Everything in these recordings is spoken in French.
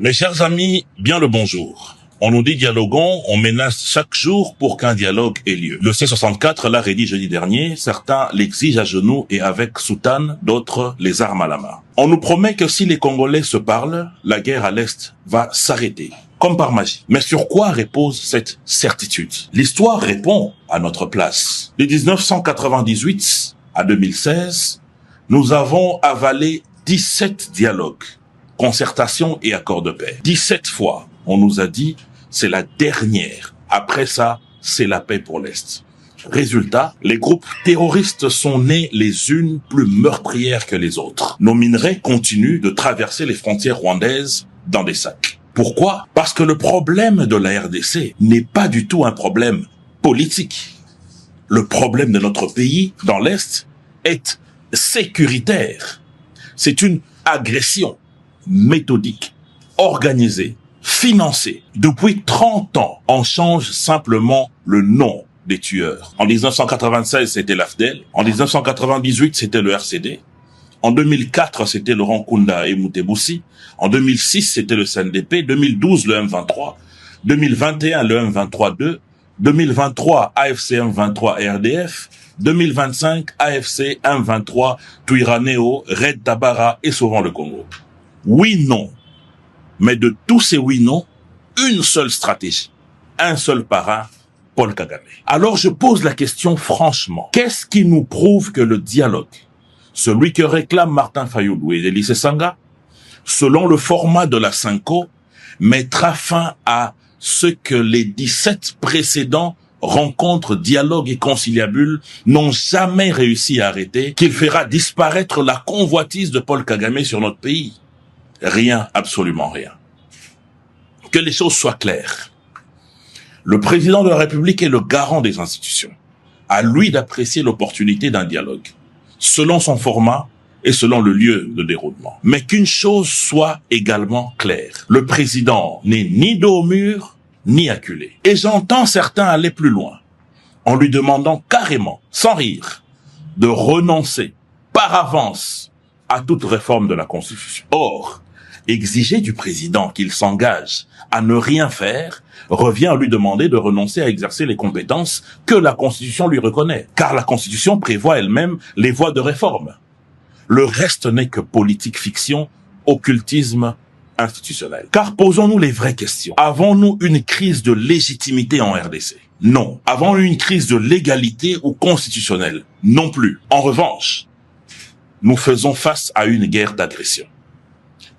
Mes chers amis, bien le bonjour. On nous dit dialoguons, on menace chaque jour pour qu'un dialogue ait lieu. Le C64 l'a redit jeudi dernier, certains l'exigent à genoux et avec soutane, d'autres les armes à la main. On nous promet que si les Congolais se parlent, la guerre à l'Est va s'arrêter, comme par magie. Mais sur quoi repose cette certitude? L'histoire répond à notre place. De 1998 à 2016, nous avons avalé 17 dialogues, concertations et accords de paix. 17 fois, on nous a dit c'est la dernière. Après ça, c'est la paix pour l'Est. Résultat, les groupes terroristes sont nés les unes plus meurtrières que les autres. Nos minerais continuent de traverser les frontières rwandaises dans des sacs. Pourquoi? Parce que le problème de la RDC n'est pas du tout un problème politique. Le problème de notre pays, dans l'Est, est sécuritaire. C'est une agression méthodique, organisée, financée. Depuis 30 ans, on change simplement le nom des tueurs. En 1996, c'était l'AFDEL. En 1998, c'était le RCD. En 2004, c'était Laurent Nkunda et Moutebousi. En 2006, c'était le CNDP. 2012, le M23. 2021, le M23-2. 2023, AFC M23 RDF. 2025, AFC M23, Twirwaneho, Red Tabara et Sauvons le Congo. Oui, non. Mais de tous ces oui, non, une seule stratégie. Un seul parrain, Paul Kagame. Alors je pose la question franchement. Qu'est-ce qui nous prouve que le dialogue, celui que réclament Martin Fayulu et Delice Sanga, selon le format de la Cinco, mettra fin à ce que les 17 précédents rencontres, dialogues et conciliabules n'ont jamais réussi à arrêter, qu'il fera disparaître la convoitise de Paul Kagame sur notre pays? Rien, absolument rien. Que les choses soient claires. Le président de la République est le garant des institutions. À lui d'apprécier l'opportunité d'un dialogue, selon son format et selon le lieu de déroulement. Mais qu'une chose soit également claire. Le président n'est ni dos au mur, ni acculé. Et j'entends certains aller plus loin, en lui demandant carrément, sans rire, de renoncer par avance à toute réforme de la Constitution. Or, exiger du président qu'il s'engage à ne rien faire revient à lui demander de renoncer à exercer les compétences que la Constitution lui reconnaît. Car la Constitution prévoit elle-même les voies de réforme. Le reste n'est que politique fiction, occultisme institutionnel. Car posons-nous les vraies questions. Avons-nous une crise de légitimité en RDC? Non. Avons-nous une crise de légalité ou constitutionnelle? Non plus. En revanche, nous faisons face à une guerre d'agression.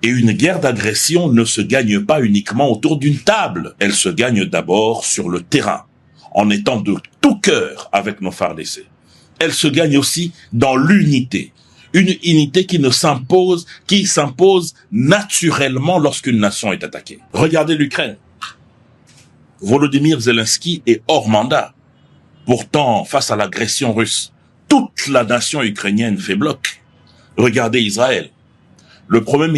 Et une guerre d'agression ne se gagne pas uniquement autour d'une table. Elle se gagne d'abord sur le terrain, en étant de tout cœur avec nos FARDC. Elle se gagne aussi dans l'unité. Une unité qui s'impose naturellement lorsqu'une nation est attaquée. Regardez l'Ukraine. Volodymyr Zelensky est hors mandat. Pourtant, face à l'agression russe, toute la nation ukrainienne fait bloc. Regardez Israël. Le premier